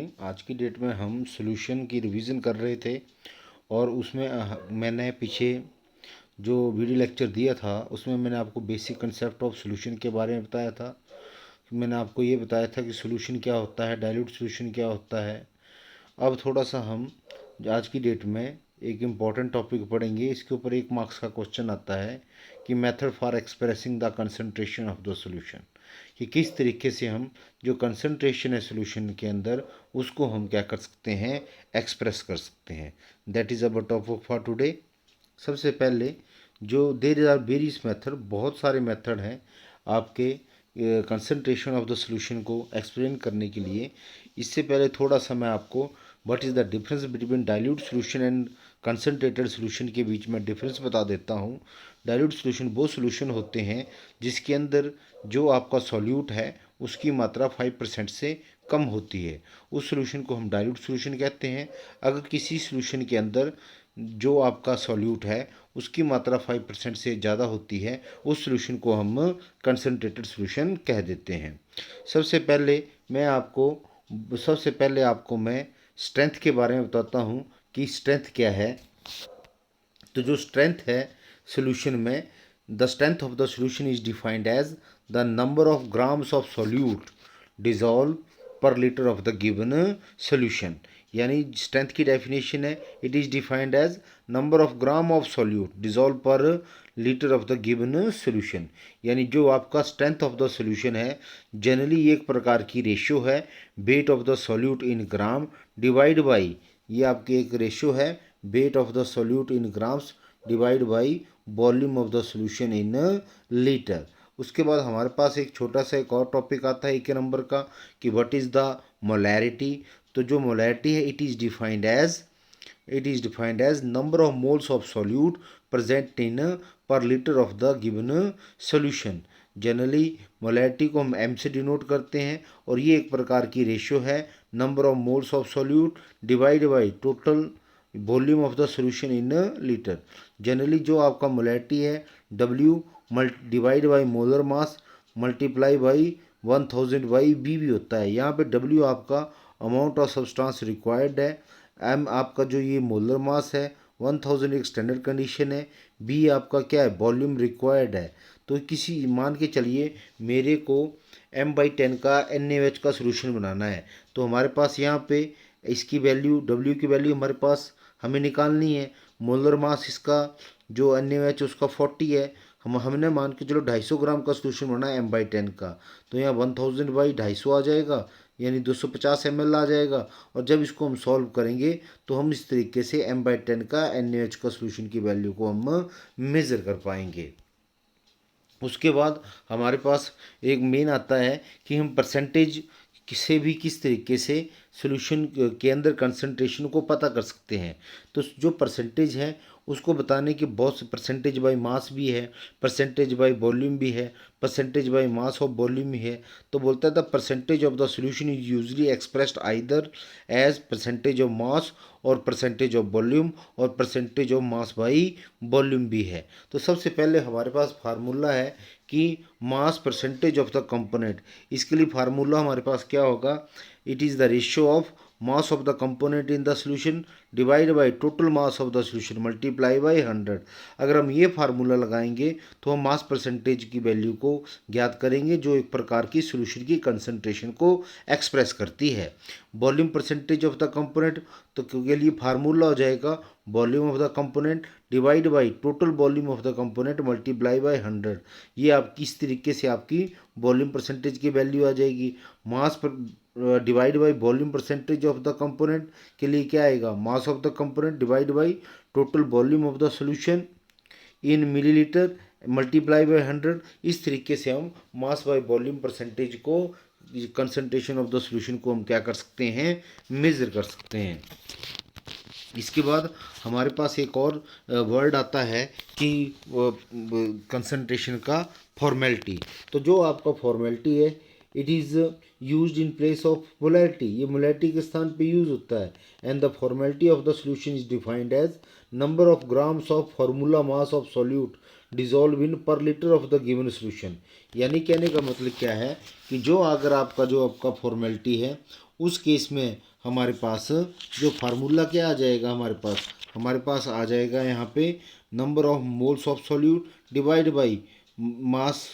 Morning. आज की date में हम सॉल्यूशन की रिवीजन कर रहे थे और उसमें मैंने पीछे जो वीडियो लेक्चर दिया था उसमें मैंने आपको बेसिक कंसेप्ट ऑफ सॉल्यूशन के बारे में बताया था। मैंने आपको ये बताया था कि सॉल्यूशन क्या होता है, डाइल्यूट सॉल्यूशन क्या होता है। अब थोड़ा सा हम आज की डेट में एक इम्पॉर्टेंट टॉपिक पढ़ेंगे। इसके ऊपर 1 मार्क्स का क्वेश्चन आता है कि method for expressing the concentration of the solution, कि किस तरीके से हम जो कंसंट्रेशन है सॉल्यूशन के अंदर उसको हम क्या कर सकते हैं, एक्सप्रेस कर सकते हैं। That is our topic for today. सबसे पहले जो देर आर वेरियस मेथड, बहुत सारे मेथड हैं आपके कंसंट्रेशन ऑफ द सॉल्यूशन को एक्सप्लेन करने के लिए। इससे पहले थोड़ा सा मैं आपको what is the difference between dilute solution and concentrated solution के बीच में डिफरेंस बता देता हूँ। डाइल्यूट सॉल्यूशन वो सॉल्यूशन होते हैं जिसके अंदर जो आपका सॉल्यूट है उसकी मात्रा 5% से कम होती है, उस सॉल्यूशन को हम डाइल्यूट सॉल्यूशन कहते हैं। अगर किसी सॉल्यूशन के अंदर जो आपका सॉल्यूट है उसकी मात्रा 5% से ज़्यादा होती है, उस सॉल्यूशन को हम कंसनट्रेटेड सॉल्यूशन कह देते हैं। सबसे पहले आपको मैं स्ट्रेंथ के बारे में बताता हूँ कि स्ट्रेंथ क्या है। तो जो स्ट्रेंथ है सॉल्यूशन में, the strength of the solution is defined as the number of grams of solute dissolve per litre of the given solution. यानी स्ट्रेंथ की डेफिनेशन है, it is defined as number of gram of solute dissolve per litre of the given solution. यानी जो आपका strength of the solution है generally एक प्रकार की रेशियो है, weight of the solute in gram divide by, ये आपकी एक रेशियो है, weight of the solute in grams divide by volume of the solution in litre. उसके बाद हमारे पास एक छोटा सा एक और टॉपिक आता है 1 नंबर का कि व्हाट इज़ द मोलैरिटी। तो जो मोलैरिटी है it is defined as number of moles of solute present in per litre of the given solution. Generally molarity को हम एम से डिनोट करते हैं और ये एक प्रकार की रेशियो है, number of moles of solute divide by total volume of the solution in litre. Generally जो आपका मोलैरिटी है W divide by molar mass multiply by 1000 by V भी होता है। यहाँ पे W आपका अमाउंट ऑफ सब्सटेंस रिक्वायर्ड है, M आपका जो ये मोलर मास है, 1000 एक स्टैंडर्ड कंडीशन है, B आपका क्या है, वॉल्यूम रिक्वायर्ड है। तो किसी मान के चलिए मेरे को M/10 का NaOH का सोल्यूशन बनाना है, तो हमारे पास यहाँ पे इसकी वैल्यू W की वैल्यू हमारे पास हमें निकालनी है। मोलर मास इसका जो NaOH उसका 40 है, हमने मान के चलो 250 ग्राम का सोल्यूशन बना है M/10 का, तो यहाँ 1000 बाई 250 आ जाएगा, यानी 250 ml आ जाएगा। और जब इसको हम सॉल्व करेंगे तो हम इस तरीके से M/10 का NaOH का सोल्यूशन की वैल्यू को हम मेज़र कर पाएंगे। उसके बाद हमारे पास एक मेन आता है कि हम परसेंटेज किसी भी किस तरीके से सॉल्यूशन के अंदर कंसंट्रेशन को पता कर सकते हैं। तो जो परसेंटेज है उसको बताने की बहुत से परसेंटेज बाय मास भी है, परसेंटेज बाय वॉल्यूम भी है, percentage by mass of volume भी है। तो बोलता है the percentage of the solution is usually expressed either as percentage of mass और परसेंटेज ऑफ वॉल्यूम और percentage of mass by volume भी है। तो सबसे पहले हमारे पास फार्मूला है कि mass percentage of the component. इसके लिए फार्मूला हमारे पास क्या होगा, it is the ratio of mass of the component in the solution divide by total mass of the solution multiply by 100। अगर हम ये फार्मूला लगाएंगे तो हम मास परसेंटेज की वैल्यू को ज्ञात करेंगे जो एक प्रकार की सॉल्यूशन की कंसंट्रेशन को एक्सप्रेस करती है। Volume percentage of the component, तो के लिए फार्मूला हो जाएगा volume of the component divide by total volume of the component multiply by 100। ये आप किस तरीके से आपकी वॉल्यूम परसेंटेज की वैल्यू आ जाएगी। Mass divide by volume percentage of the component के लिए क्या आएगा, मास of the component divide by total volume of the solution in millilitre multiply by 100। इस तरीके से हम मास बाई वॉल्यूम परसेंटेज को, कंसंट्रेशन ऑफ द सॉल्यूशन को हम क्या कर सकते हैं, मेजर कर सकते हैं। इसके बाद हमारे पास एक और वर्ड आता है कि कंसंट्रेशन का फॉर्मेलिटी। तो जो आपका फॉर्मेलिटी है it is used in place of molarity, ये मोलैरिटी के स्थान पे यूज होता है। And the formality of the solution is defined as number of grams of formula mass of solute dissolve in per litre of the given solution. यानी कहने का मतलब क्या है कि जो अगर आपका जो आपका फॉर्मेलिटी है उस केस में हमारे पास जो फार्मूला क्या आ जाएगा, हमारे पास आ जाएगा यहाँ पे number of moles of solute divide by mass,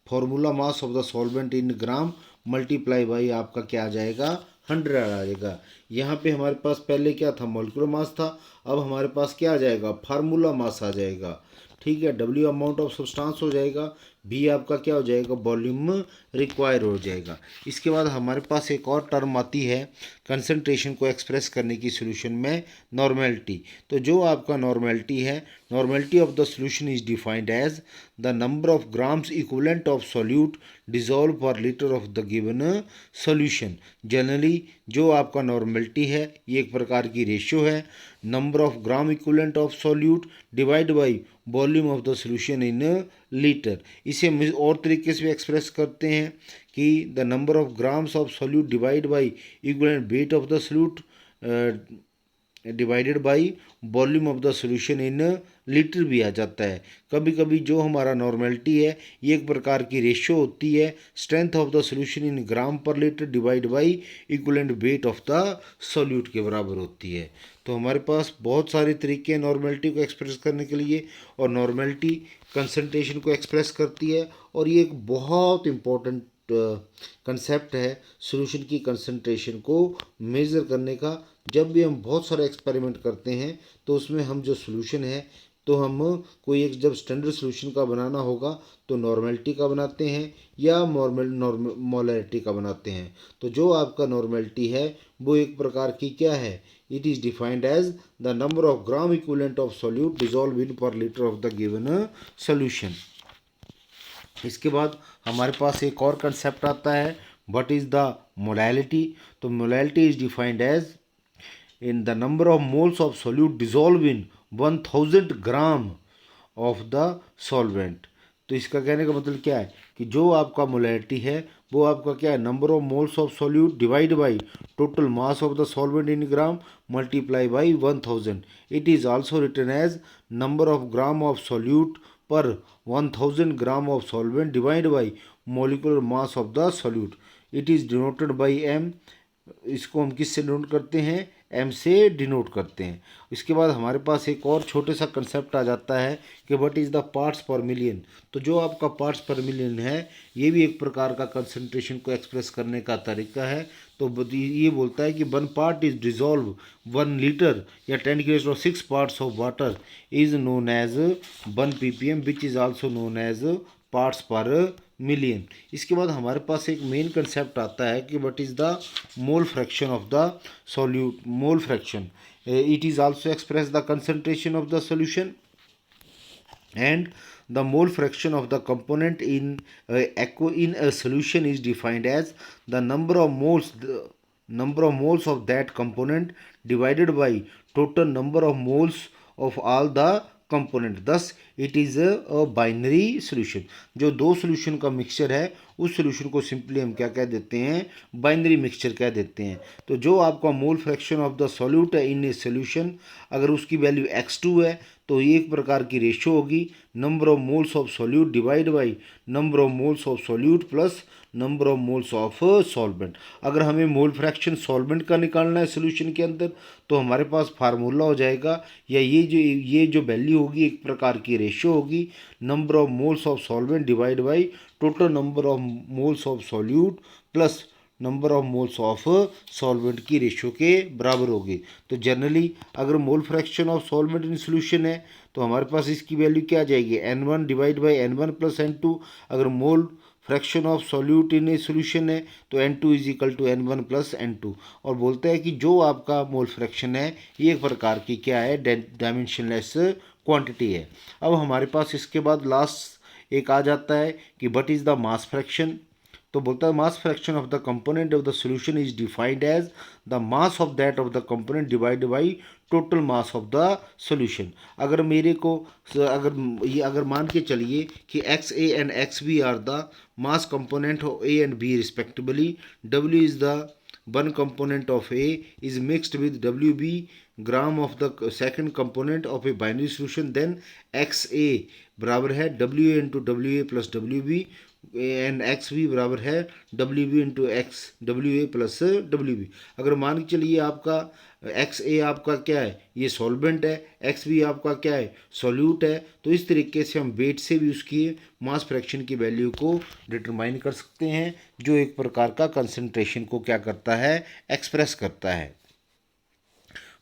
formula mass of the solvent in gram multiply by आपका क्या आ जाएगा, 100 आ जाएगा। यहाँ पे हमारे पास पहले क्या था, मॉलिक्यूलर मास था, अब हमारे पास क्या आ जाएगा, फार्मूला मास आ जाएगा। ठीक है, डब्ल्यू अमाउंट ऑफ सब्सटेंस हो जाएगा, भी आपका क्या हो जाएगा, वॉल्यूम रिक्वायर हो जाएगा। इसके बाद हमारे पास एक और टर्म आती है कंसंट्रेशन को एक्सप्रेस करने की सॉल्यूशन में, नॉर्मेलिटी। तो जो आपका नॉर्मेलिटी है, normality of the solution is defined as the number of grams equivalent of solute dissolve per litre of the given solution. Generally जो आपका नॉर्मेलिटी है ये एक प्रकार की रेशियो है, number of gram equivalent of solute divide by volume of the solution in litre. इसे हम और तरीके से भी एक्सप्रेस करते हैं कि the number of grams of solute divide by equivalent weight of the solute divided by volume of the solution in litre भी आ जाता है। कभी कभी जो हमारा नॉर्मेलिटी है ये एक प्रकार की रेशियो होती है, strength of the solution in gram per litre divide by equivalent weight of the solute के बराबर होती है। तो हमारे पास बहुत सारे तरीके हैं नॉर्मेलिटी को एक्सप्रेस करने के लिए, और नॉर्मेलिटी कंसंट्रेशन को एक्सप्रेस करती है, और ये एक बहुत इम्पोर्टेंट कंसेप्ट है सॉल्यूशन की कंसंट्रेशन को मेज़र करने का। जब भी हम बहुत सारे एक्सपेरिमेंट करते हैं तो उसमें हम जो सॉल्यूशन है, तो हम कोई एक जब स्टैंडर्ड सॉल्यूशन का बनाना होगा तो नॉर्मेलिटी का बनाते हैं या मोलैरिटी का बनाते हैं। तो जो आपका नॉर्मेलिटी है वो एक प्रकार की क्या है, it is defined as the number of gram equivalent of solute dissolve in per litre of the given solution. इसके बाद हमारे पास एक और कंसेप्ट आता है, व्हाट इज़ द मोलैलिटी। तो molality is defined as in the number of moles of solute dissolved in 1000 gram of the solvent. तो इसका कहने का मतलब क्या है कि जो आपका मोलैरिटी है वो आपका क्या है, number of moles of solute divide by total mass of the solvent in gram multiply by 1000। It is also written as number of gram of solute per 1000 gram of solvent divide by molecular mass of the solute. It is denoted by M. इसको हम किससे denote करते हैं, M से denote करते हैं। इसके बाद हमारे पास एक और छोटे सा कंसेप्ट आ जाता है कि what is the parts per million. तो जो आपका पार्ट्स पर मिलियन है ये भी एक प्रकार का कंसंट्रेशन को एक्सप्रेस करने का तरीका है। तो ये बोलता है कि 1 पार्ट इज डिजॉल्व 1 लीटर या 10⁻⁶ parts of water is known as 1 ppm which is also known as parts per million. इसके बाद हमारे पास एक मेन कंसेप्ट आता है कि what is the mole fraction of the solute. Mole fraction, it is also express the concentration of the solution, and the mole fraction of the component in a solution is defined as the number of moles of that component divided by total number of moles of all the component. Thus it is a binary solution. जो दो solution का mixture है उस solution को simply हम क्या कह देते हैं, बाइनरी मिक्सचर कह देते हैं। तो जो आपका mole fraction of the solute है इन ए सॉल्यूशन, अगर उसकी वैल्यू x2 है तो ये एक प्रकार की रेशियो होगी number of moles of solute divide by number of moles of solute plus number of moles of solvent. अगर हमें मोल फ्रैक्शन सॉल्वेंट का निकालना है सॉल्यूशन के अंदर तो हमारे पास फार्मूला हो जाएगा, या ये जो वैल्यू होगी एक प्रकार की रेशियो होगी number of moles of solvent divide by total number of moles of solute plus number of moles of solvent की रेशियो के बराबर होगी। तो जनरली अगर mole fraction of solvent in solution है तो हमारे पास इसकी वैल्यू क्या आ जाएगी, n1 divide by n1 plus n2। अगर mole fraction of solute in a solution है तो n2 is equal to n1 plus n2। और बोलते हैं कि जो आपका मोल फ्रैक्शन है ये एक प्रकार की क्या है, डायमेंशनलेस क्वांटिटी है। अब हमारे पास इसके बाद लास्ट एक आ जाता है कि what is the mass fraction. तो बोलता है mass fraction of the component of the solution is defined as the mass of that of the component divide by total mass of the solution. अगर मेरे को अगर मान के चलिए कि X A and X B are the mass component of A and B respectively, W is the one component of A is mixed with W B gram of the second component of a binary solution, then X A बराबर है W A into W A plus W B and X B बराबर है W B into X, W A plus W B. अगर मान के चलिए आपका x ए आपका क्या है, ये सॉल्वेंट है, एक्स बी आपका क्या है, सॉल्यूट है, तो इस तरीके से हम वेट से भी उसकी मास फ्रैक्शन की वैल्यू को डिटरमाइन कर सकते हैं, जो एक प्रकार का कंसंट्रेशन को क्या करता है, एक्सप्रेस करता है।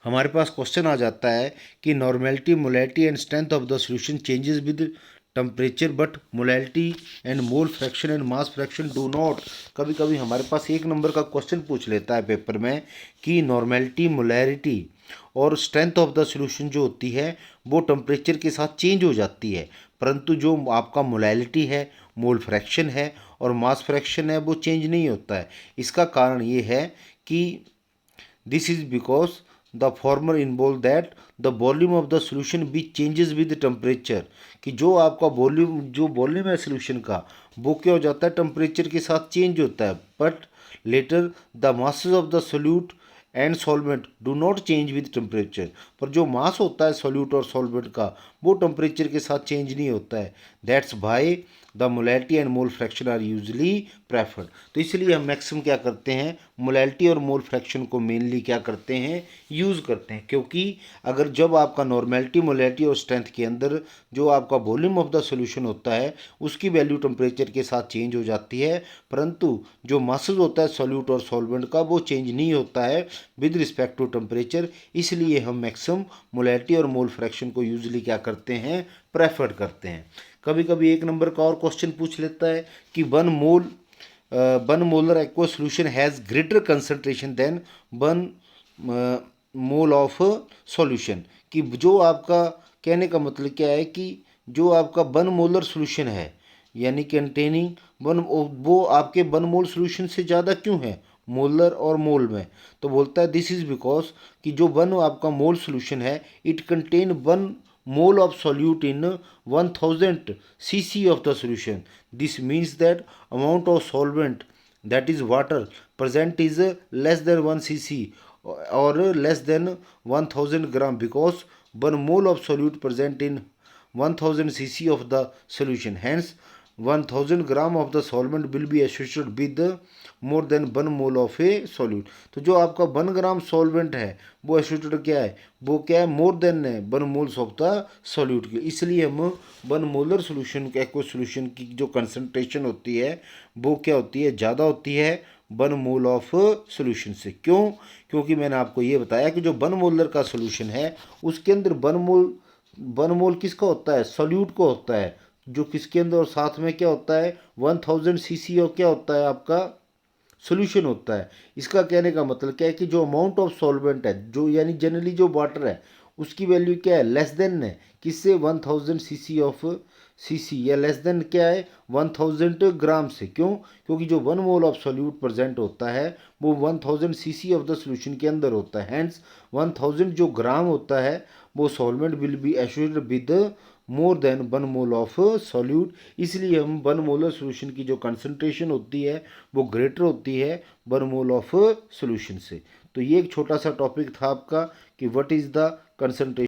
हमारे पास क्वेश्चन आ जाता है कि normality, molality and strength of the solution changes with temperature but molality and mole fraction and mass fraction do not. कभी कभी हमारे पास एक नंबर का क्वेश्चन पूछ लेता है पेपर में कि नॉर्मेलिटी, मोलैलिटी और स्ट्रेंथ ऑफ द सॉल्यूशन जो होती है वो टेम्परेचर के साथ चेंज हो जाती है, परंतु जो आपका मोलैलिटी है, मोल फ्रैक्शन है और मास फ्रैक्शन है वो चेंज नहीं होता है। इसका कारण ये है कि this is because the former involve that the volume of the solution which changes with temperature, कि जो आपका वॉल्यूम, जो वॉल्यूम है सोल्यूशन का वो क्या हो जाता है, टेम्परेचर के साथ चेंज होता है, but later the masses of the solute and solvent do not change with temperature. पर जो मास होता है सोल्यूट और सॉल्वेंट का वो टेम्परेचर के साथ चेंज नहीं होता है। That's why the molality and mole fraction are usually preferred. तो इसलिए हम मैक्सिमम क्या करते हैं, मोलैलिटी और मोल फ्रैक्शन को मेनली क्या करते हैं, यूज़ करते हैं, क्योंकि अगर जब आपका नॉर्मेलिटी, मोलैलिटी और स्ट्रेंथ के अंदर जो आपका वॉल्यूम ऑफ द सॉल्यूशन होता है उसकी वैल्यू टेम्परेचर के साथ चेंज हो जाती है, परंतु जो मासेस होता है सॉल्यूट और सॉल्वेंट का वो चेंज नहीं होता है विद रिस्पेक्ट टू टेम्परेचर। इसलिए हम मैक्सिमम मोलैलिटी और मोल फ्रैक्शन को यूजली क्या करते हैं, प्रेफर्ड करते हैं। कभी कभी एक नंबर का और क्वेश्चन पूछ लेता है कि one molar aqua solution has greater concentration than one mole of solution, कि जो आपका कहने का मतलब क्या है कि जो आपका वन मोलर सोल्यूशन है यानी कंटेनिंग वन, वो आपके वन मोल सोल्यूशन से ज़्यादा क्यों है मोलर और मोल में। तो बोलता है दिस इज़ बिकॉज कि जो वन आपका मोल सोल्यूशन है it contain one mole of solute in 1000 cc of the solution. This means that amount of solvent, that is water, present is less than 1 cc or less than 1000 gram, because 1 mole of solute present in 1000 cc of the solution. Hence 1000 gram of the solvent will be associated with more than 1 mole of A solute. तो जो आपका 1 ग्राम solvent है वो associated क्या है, वो क्या है, मोर देन है 1 मोल्स ऑफ द सॉल्यूट के। इसलिए हम 1 मोलर सोल्यूशन के एक्वा सोल्यूशन की जो कंसंट्रेशन होती है वो क्या होती है, ज़्यादा होती है 1 मोल ऑफ सोल्यूशन से। क्यों, क्योंकि मैंने आपको ये बताया कि जो 1 मोलर का सोल्यूशन है उसके अंदर 1 मोल किसका होता है, सॉल्यूट को होता है, जो किसके अंदर, और साथ में क्या होता है 1000 सीसी और क्या होता है आपका सोल्यूशन होता है। इसका कहने का मतलब क्या है कि जो अमाउंट ऑफ सॉल्वेंट है, जो यानी जनरली जो वाटर है उसकी वैल्यू क्या है, लेस देन है किससे, 1000 सीसी ऑफ सीसी, या लेस देन क्या है 1000 ग्राम से। क्यों, क्योंकि जो 1 मोल ऑफ सॉल्यूट प्रेजेंट होता है वो 1000 सीसी ऑफ द सोल्यूशन के अंदर होता है। हैंस 1000 जो ग्राम होता है वो solvent will be associated with more than 1 mole of solute. इसलिए हम 1 मोलर सोल्यूशन की जो कंसंट्रेशन होती है वो ग्रेटर होती है 1 मोल ऑफ सोल्यूशन से। तो ये एक छोटा सा टॉपिक था आपका कि व्हाट इज़ द कंसंट्रेशन।